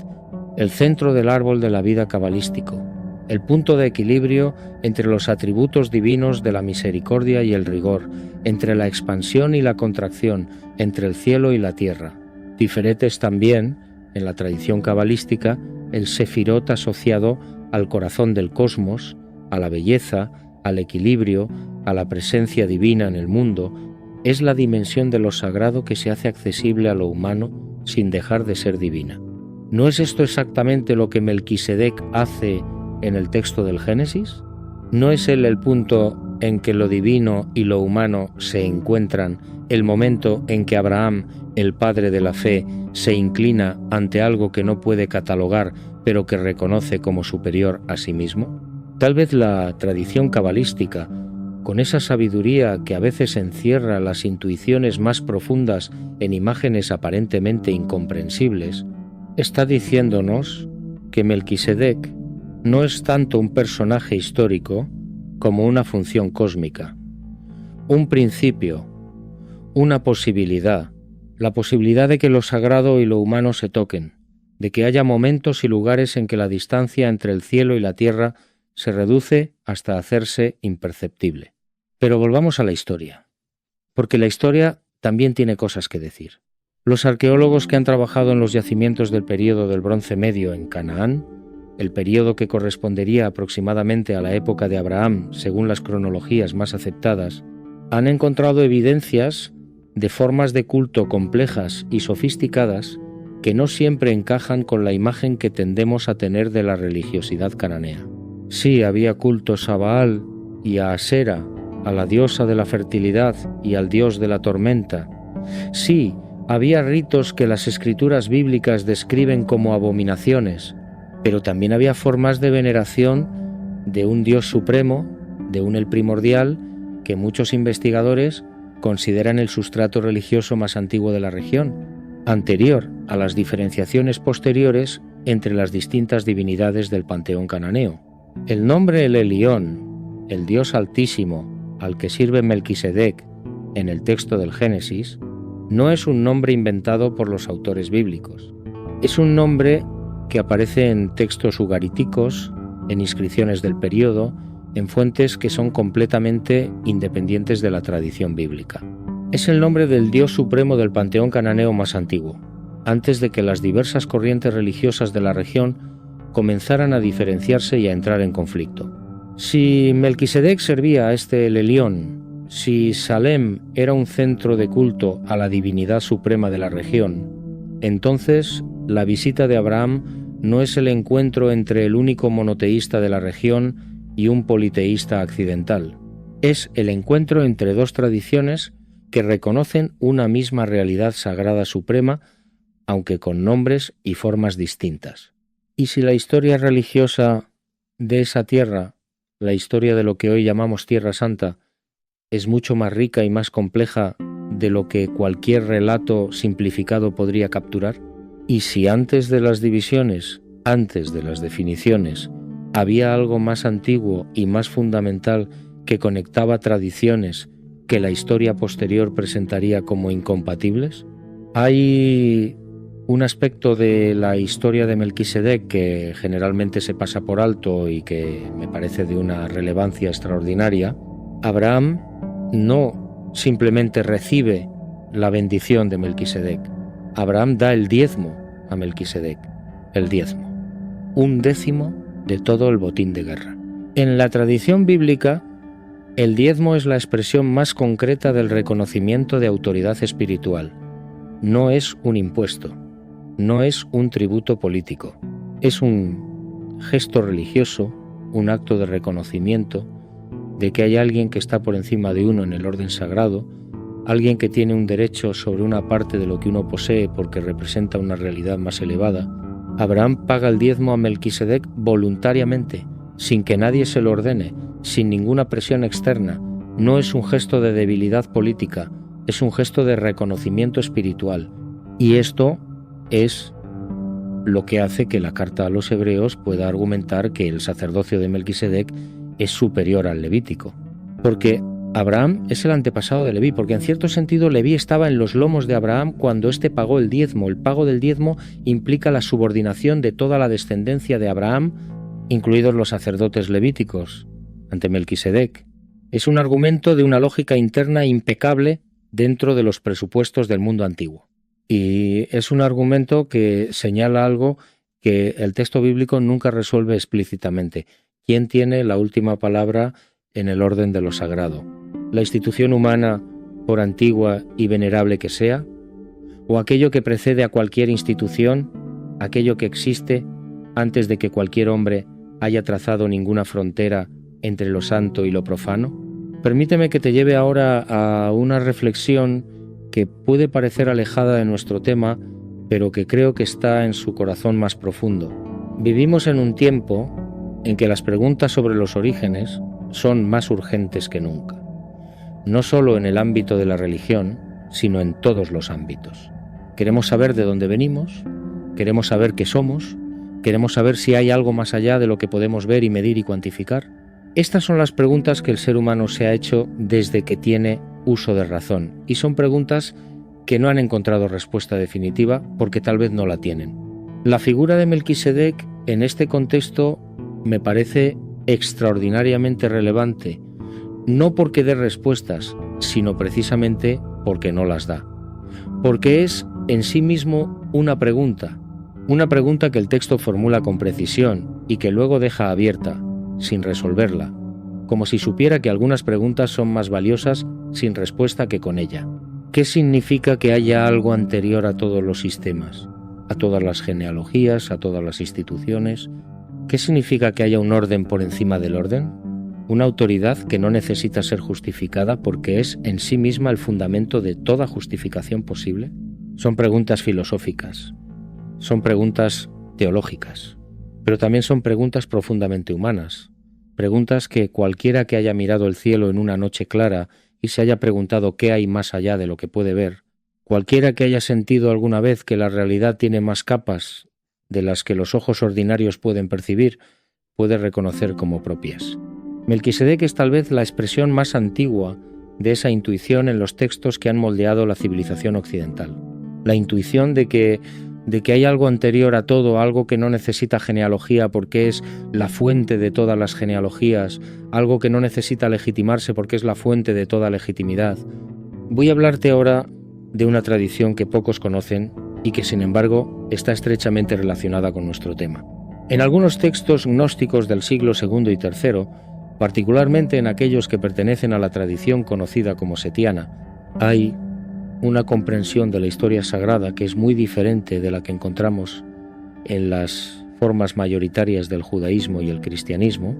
el centro del árbol de la vida cabalístico, el punto de equilibrio entre los atributos divinos de la misericordia y el rigor, entre la expansión y la contracción, entre el cielo y la tierra. Tiferet es también, en la tradición cabalística, el Sefirot asociado al corazón del cosmos, a la belleza, al equilibrio, a la presencia divina en el mundo. Es la dimensión de lo sagrado que se hace accesible a lo humano sin dejar de ser divina. ¿No es esto exactamente lo que Melquisedec hace en el texto del Génesis? ¿No es él el punto en que lo divino y lo humano se encuentran, el momento en que Abraham, el padre de la fe, se inclina ante algo que no puede catalogar, pero que reconoce como superior a sí mismo? Tal vez la tradición cabalística, con esa sabiduría que a veces encierra las intuiciones más profundas en imágenes aparentemente incomprensibles, está diciéndonos que Melquisedec no es tanto un personaje histórico como una función cósmica, un principio, una posibilidad, la posibilidad de que lo sagrado y lo humano se toquen, de que haya momentos y lugares en que la distancia entre el cielo y la tierra se reduce hasta hacerse imperceptible. Pero volvamos a la historia, porque la historia también tiene cosas que decir. Los arqueólogos que han trabajado en los yacimientos del período del Bronce Medio en Canaán, el período que correspondería aproximadamente a la época de Abraham según las cronologías más aceptadas, han encontrado evidencias de formas de culto complejas y sofisticadas que no siempre encajan con la imagen que tendemos a tener de la religiosidad cananea. Sí, había cultos a Baal y a Asera, a la diosa de la fertilidad y al dios de la tormenta. Sí, había ritos que las escrituras bíblicas describen como abominaciones, pero también había formas de veneración de un Dios supremo, de un el primordial, que muchos investigadores consideran el sustrato religioso más antiguo de la región, anterior a las diferenciaciones posteriores entre las distintas divinidades del panteón cananeo. El nombre El Elyon el Dios Altísimo al que sirve Melquisedec en el texto del Génesis, no es un nombre inventado por los autores bíblicos. Es un nombre que aparece en textos ugaríticos, en inscripciones del período, en fuentes que son completamente independientes de la tradición bíblica. Es el nombre del Dios supremo del panteón cananeo más antiguo, antes de que las diversas corrientes religiosas de la región comenzaran a diferenciarse y a entrar en conflicto. Si Melquisedec servía a este El Elyon, si Salem era un centro de culto a la divinidad suprema de la región, entonces la visita de Abraham no es el encuentro entre el único monoteísta de la región y un politeísta accidental. Es el encuentro entre dos tradiciones que reconocen una misma realidad sagrada suprema, aunque con nombres y formas distintas. Y si la historia religiosa de esa tierra, la historia de lo que hoy llamamos Tierra Santa, es mucho más rica y más compleja de lo que cualquier relato simplificado podría capturar, y si antes de las divisiones, antes de las definiciones, había algo más antiguo y más fundamental que conectaba tradiciones que la historia posterior presentaría como incompatibles, hay un aspecto de la historia de Melquisedec que generalmente se pasa por alto y que me parece de una relevancia extraordinaria. Abraham no simplemente recibe la bendición de Melquisedec. Abraham da el diezmo a Melquisedec, el diezmo, 1/10 de todo el botín de guerra. En la tradición bíblica, el diezmo es la expresión más concreta del reconocimiento de autoridad espiritual. No es un impuesto, no es un tributo político, es un gesto religioso, un acto de reconocimiento de que hay alguien que está por encima de uno en el orden sagrado, alguien que tiene un derecho sobre una parte de lo que uno posee porque representa una realidad más elevada. Abraham paga el diezmo a Melquisedec voluntariamente, sin que nadie se lo ordene, sin ninguna presión externa. No es un gesto de debilidad política, es un gesto de reconocimiento espiritual. Y esto es lo que hace que la carta a los hebreos pueda argumentar que el sacerdocio de Melquisedec es superior al levítico. Porque Abraham es el antepasado de Leví, porque en cierto sentido Leví estaba en los lomos de Abraham cuando éste pagó el diezmo. El pago del diezmo implica la subordinación de toda la descendencia de Abraham, incluidos los sacerdotes levíticos, ante Melquisedec. Es un argumento de una lógica interna impecable dentro de los presupuestos del mundo antiguo. Y es un argumento que señala algo que el texto bíblico nunca resuelve explícitamente. ¿Quién tiene la última palabra en el orden de lo sagrado? ¿La institución humana, por antigua y venerable que sea? ¿O aquello que precede a cualquier institución, aquello que existe antes de que cualquier hombre haya trazado ninguna frontera entre lo santo y lo profano? Permíteme que te lleve ahora a una reflexión que puede parecer alejada de nuestro tema, pero que creo que está en su corazón más profundo. Vivimos en un tiempo en que las preguntas sobre los orígenes son más urgentes que nunca, no solo en el ámbito de la religión, sino en todos los ámbitos. Queremos saber de dónde venimos, queremos saber qué somos, queremos saber si hay algo más allá de lo que podemos ver y medir y cuantificar. Estas son las preguntas que el ser humano se ha hecho desde que tiene uso de razón, y son preguntas que no han encontrado respuesta definitiva porque tal vez no la tienen. La figura de Melquisedec en este contexto me parece extraordinariamente relevante, no porque dé respuestas, sino precisamente porque no las da. Porque es en sí mismo una pregunta que el texto formula con precisión y que luego deja abierta, sin resolverla, como si supiera que algunas preguntas son más valiosas sin respuesta que con ella. ¿Qué significa que haya algo anterior a todos los sistemas, a todas las genealogías, a todas las instituciones? ¿Qué significa que haya un orden por encima del orden? Una autoridad que no necesita ser justificada porque es en sí misma el fundamento de toda justificación posible. Son preguntas filosóficas, son preguntas teológicas, pero también son preguntas profundamente humanas. Preguntas que cualquiera que haya mirado el cielo en una noche clara y se haya preguntado qué hay más allá de lo que puede ver, cualquiera que haya sentido alguna vez que la realidad tiene más capas de las que los ojos ordinarios pueden percibir, puede reconocer como propias. Melquisedec es tal vez la expresión más antigua de esa intuición en los textos que han moldeado la civilización occidental. La intuición de que hay algo anterior a todo, algo que no necesita genealogía porque es la fuente de todas las genealogías, algo que no necesita legitimarse porque es la fuente de toda legitimidad. Voy a hablarte ahora de una tradición que pocos conocen y que, sin embargo, está estrechamente relacionada con nuestro tema. En algunos textos gnósticos del siglo II y III, particularmente en aquellos que pertenecen a la tradición conocida como setiana, hay una comprensión de la historia sagrada que es muy diferente de la que encontramos en las formas mayoritarias del judaísmo y el cristianismo.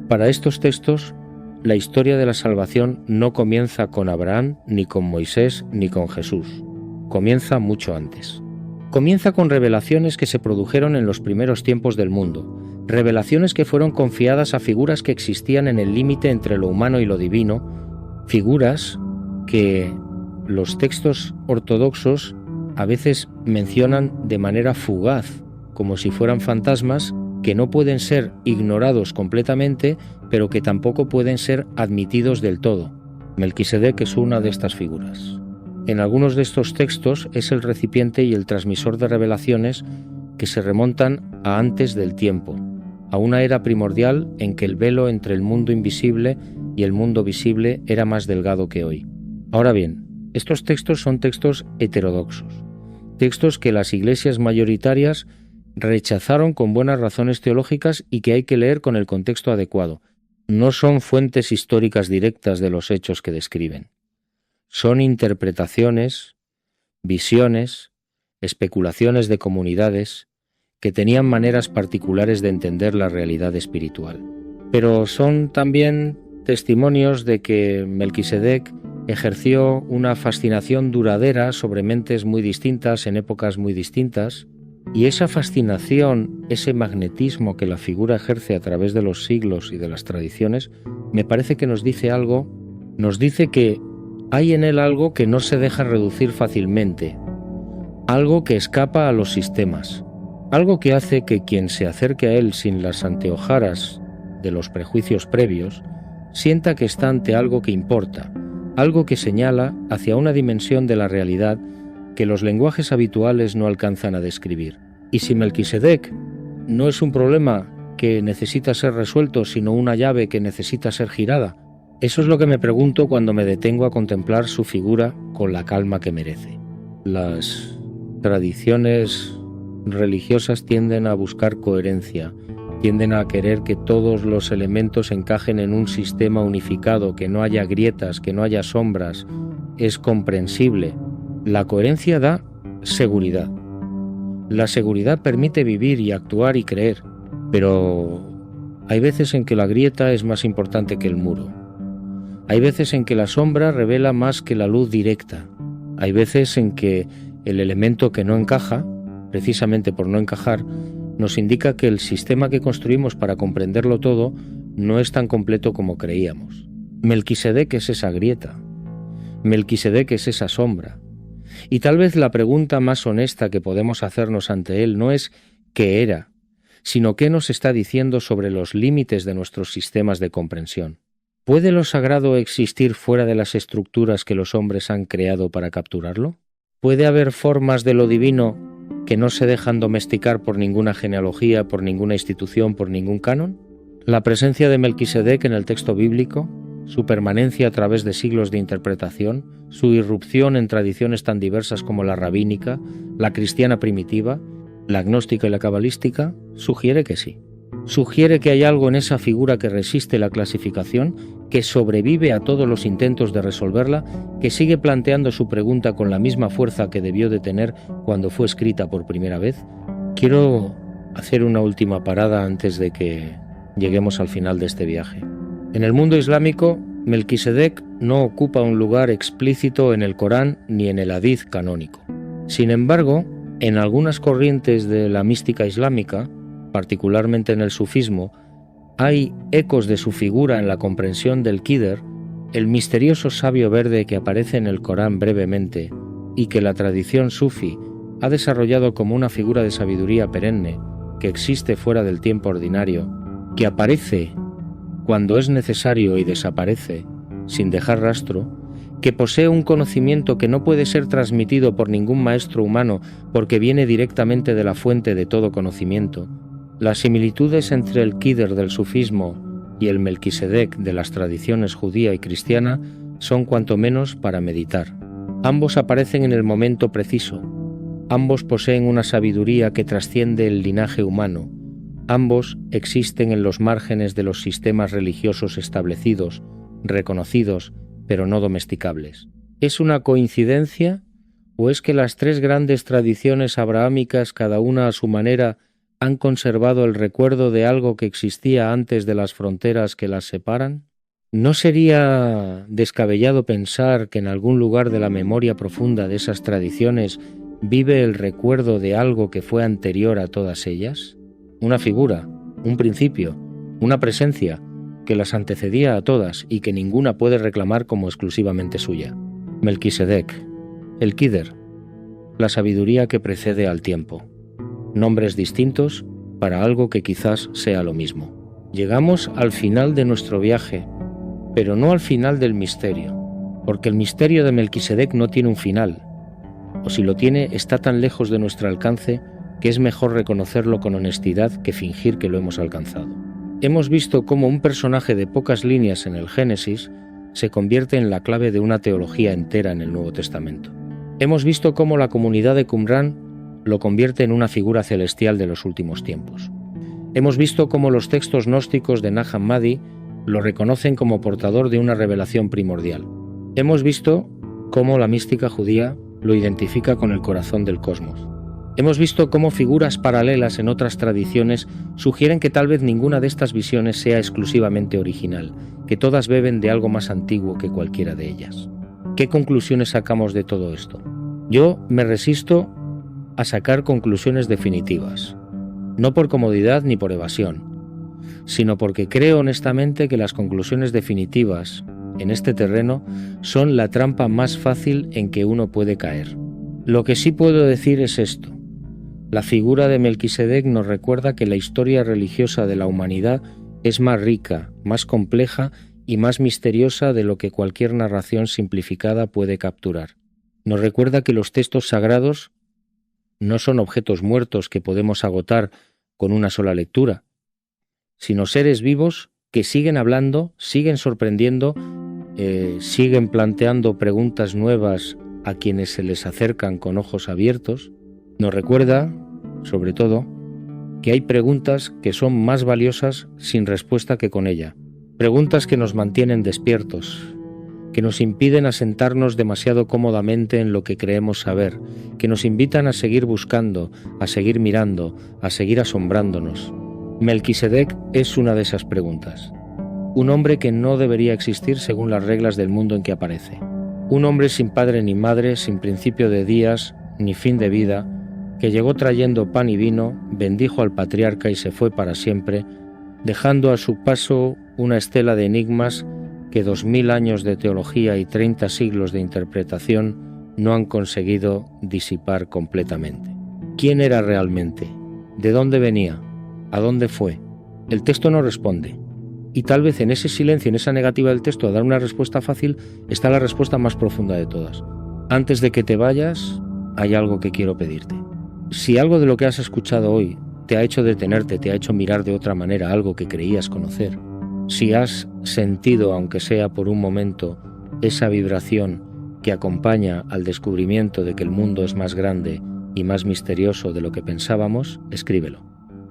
Para estos textos, la historia de la salvación no comienza con Abraham, ni con Moisés, ni con Jesús. Comienza mucho antes. Comienza con revelaciones que se produjeron en los primeros tiempos del mundo, revelaciones que fueron confiadas a figuras que existían en el límite entre lo humano y lo divino, figuras que los textos ortodoxos a veces mencionan de manera fugaz, como si fueran fantasmas que no pueden ser ignorados completamente, pero que tampoco pueden ser admitidos del todo. Melquisedec es una de estas figuras. En algunos de estos textos es el recipiente y el transmisor de revelaciones que se remontan a antes del tiempo, a una era primordial en que el velo entre el mundo invisible y el mundo visible era más delgado que hoy. Ahora bien, estos textos son textos heterodoxos, textos que las iglesias mayoritarias rechazaron con buenas razones teológicas y que hay que leer con el contexto adecuado. No son fuentes históricas directas de los hechos que describen. Son interpretaciones, visiones, especulaciones de comunidades que tenían maneras particulares de entender la realidad espiritual. Pero son también testimonios de que Melquisedec ejerció una fascinación duradera sobre mentes muy distintas en épocas muy distintas, y esa fascinación, ese magnetismo que la figura ejerce a través de los siglos y de las tradiciones, me parece que nos dice algo, nos dice que hay en él algo que no se deja reducir fácilmente, algo que escapa a los sistemas, algo que hace que quien se acerque a él sin las anteojaras de los prejuicios previos, sienta que está ante algo que importa, algo que señala hacia una dimensión de la realidad que los lenguajes habituales no alcanzan a describir. Y si Melquisedec no es un problema que necesita ser resuelto, sino una llave que necesita ser girada, eso es lo que me pregunto cuando me detengo a contemplar su figura con la calma que merece. Las tradiciones religiosas tienden a buscar coherencia, tienden a querer que todos los elementos encajen en un sistema unificado, que no haya grietas, que no haya sombras. Es comprensible. La coherencia da seguridad. La seguridad permite vivir y actuar y creer, pero hay veces en que la grieta es más importante que el muro. Hay veces en que la sombra revela más que la luz directa. Hay veces en que el elemento que no encaja, precisamente por no encajar, nos indica que el sistema que construimos para comprenderlo todo no es tan completo como creíamos. Melquisedec es esa grieta. Melquisedec es esa sombra. Y tal vez la pregunta más honesta que podemos hacernos ante él no es ¿qué era?, sino ¿qué nos está diciendo sobre los límites de nuestros sistemas de comprensión? ¿Puede lo sagrado existir fuera de las estructuras que los hombres han creado para capturarlo? ¿Puede haber formas de lo divino que no se dejan domesticar por ninguna genealogía, por ninguna institución, por ningún canon? La presencia de Melquisedec en el texto bíblico, su permanencia a través de siglos de interpretación, su irrupción en tradiciones tan diversas como la rabínica, la cristiana primitiva, la gnóstica y la cabalística, sugiere que sí. Sugiere que hay algo en esa figura que resiste la clasificación, que sobrevive a todos los intentos de resolverla, que sigue planteando su pregunta con la misma fuerza que debió de tener cuando fue escrita por primera vez. Quiero hacer una última parada antes de que lleguemos al final de este viaje. En el mundo islámico, Melquisedec no ocupa un lugar explícito en el Corán ni en el Hadith canónico. Sin embargo, en algunas corrientes de la mística islámica, particularmente en el sufismo, hay ecos de su figura en la comprensión del Qidr, el misterioso sabio verde que aparece en el Corán brevemente y que la tradición sufi ha desarrollado como una figura de sabiduría perenne que existe fuera del tiempo ordinario, que aparece cuando es necesario y desaparece, sin dejar rastro, que posee un conocimiento que no puede ser transmitido por ningún maestro humano porque viene directamente de la fuente de todo conocimiento, las similitudes entre el Quider del sufismo y el Melquisedec de las tradiciones judía y cristiana son cuanto menos para meditar. Ambos aparecen en el momento preciso, ambos poseen una sabiduría que trasciende el linaje humano, ambos existen en los márgenes de los sistemas religiosos establecidos, reconocidos, pero no domesticables. ¿Es una coincidencia o es que las tres grandes tradiciones abrahámicas, cada una a su manera, han conservado el recuerdo de algo que existía antes de las fronteras que las separan? ¿No sería descabellado pensar que en algún lugar de la memoria profunda de esas tradiciones vive el recuerdo de algo que fue anterior a todas ellas? Una figura, un principio, una presencia que las antecedía a todas y que ninguna puede reclamar como exclusivamente suya. Melquisedec, el Quider, la sabiduría que precede al tiempo. Nombres distintos para algo que quizás sea lo mismo. Llegamos al final de nuestro viaje, pero no al final del misterio, porque el misterio de Melquisedec no tiene un final, o si lo tiene está tan lejos de nuestro alcance que es mejor reconocerlo con honestidad que fingir que lo hemos alcanzado. Hemos visto cómo un personaje de pocas líneas en el Génesis se convierte en la clave de una teología entera en el Nuevo Testamento. Hemos visto cómo la comunidad de Qumrán lo convierte en una figura celestial de los últimos tiempos. Hemos visto cómo los textos gnósticos de Nag Hammadi lo reconocen como portador de una revelación primordial. Hemos visto cómo la mística judía lo identifica con el corazón del cosmos. Hemos visto cómo figuras paralelas en otras tradiciones sugieren que tal vez ninguna de estas visiones sea exclusivamente original, que todas beben de algo más antiguo que cualquiera de ellas. ¿Qué conclusiones sacamos de todo esto? Yo me resisto a sacar conclusiones definitivas, no por comodidad ni por evasión, sino porque creo honestamente que las conclusiones definitivas en este terreno son la trampa más fácil en que uno puede caer. Lo que sí puedo decir es esto. La figura de Melquisedec nos recuerda que la historia religiosa de la humanidad es más rica, más compleja y más misteriosa de lo que cualquier narración simplificada puede capturar. Nos recuerda que los textos sagrados no son objetos muertos que podemos agotar con una sola lectura, sino seres vivos que siguen hablando, siguen sorprendiendo, siguen planteando preguntas nuevas a quienes se les acercan con ojos abiertos. Nos recuerda, sobre todo, que hay preguntas que son más valiosas sin respuesta que con ella. Preguntas que nos mantienen despiertos, que nos impiden asentarnos demasiado cómodamente en lo que creemos saber, que nos invitan a seguir buscando, a seguir mirando, a seguir asombrándonos. Melquisedec es una de esas preguntas. Un hombre que no debería existir según las reglas del mundo en que aparece. Un hombre sin padre ni madre, sin principio de días ni fin de vida, que llegó trayendo pan y vino, bendijo al patriarca y se fue para siempre, dejando a su paso una estela de enigmas que 2000 años de teología y 30 siglos de interpretación no han conseguido disipar completamente. ¿Quién era realmente? ¿De dónde venía? ¿A dónde fue? El texto no responde. Y tal vez en ese silencio, en esa negativa del texto a dar una respuesta fácil, está la respuesta más profunda de todas. Antes de que te vayas, hay algo que quiero pedirte. Si algo de lo que has escuchado hoy te ha hecho detenerte, te ha hecho mirar de otra manera algo que creías conocer, si has sentido, aunque sea por un momento, esa vibración que acompaña al descubrimiento de que el mundo es más grande y más misterioso de lo que pensábamos, escríbelo.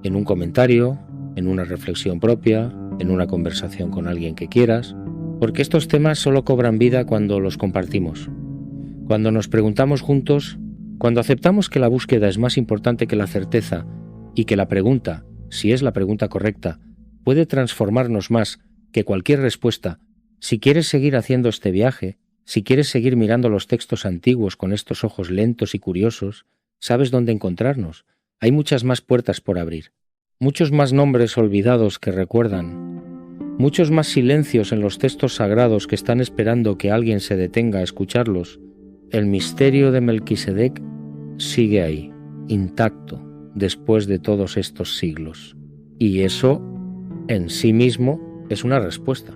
En un comentario, en una reflexión propia, en una conversación con alguien que quieras, porque estos temas solo cobran vida cuando los compartimos. Cuando nos preguntamos juntos, cuando aceptamos que la búsqueda es más importante que la certeza y que la pregunta, si es la pregunta correcta, puede transformarnos más que cualquier respuesta. Si quieres seguir haciendo este viaje, si quieres seguir mirando los textos antiguos con estos ojos lentos y curiosos, sabes dónde encontrarnos. Hay muchas más puertas por abrir, muchos más nombres olvidados que recuerdan, muchos más silencios en los textos sagrados que están esperando que alguien se detenga a escucharlos. El misterio de Melquisedec sigue ahí, intacto, después de todos estos siglos. Y eso, en sí mismo, es una respuesta.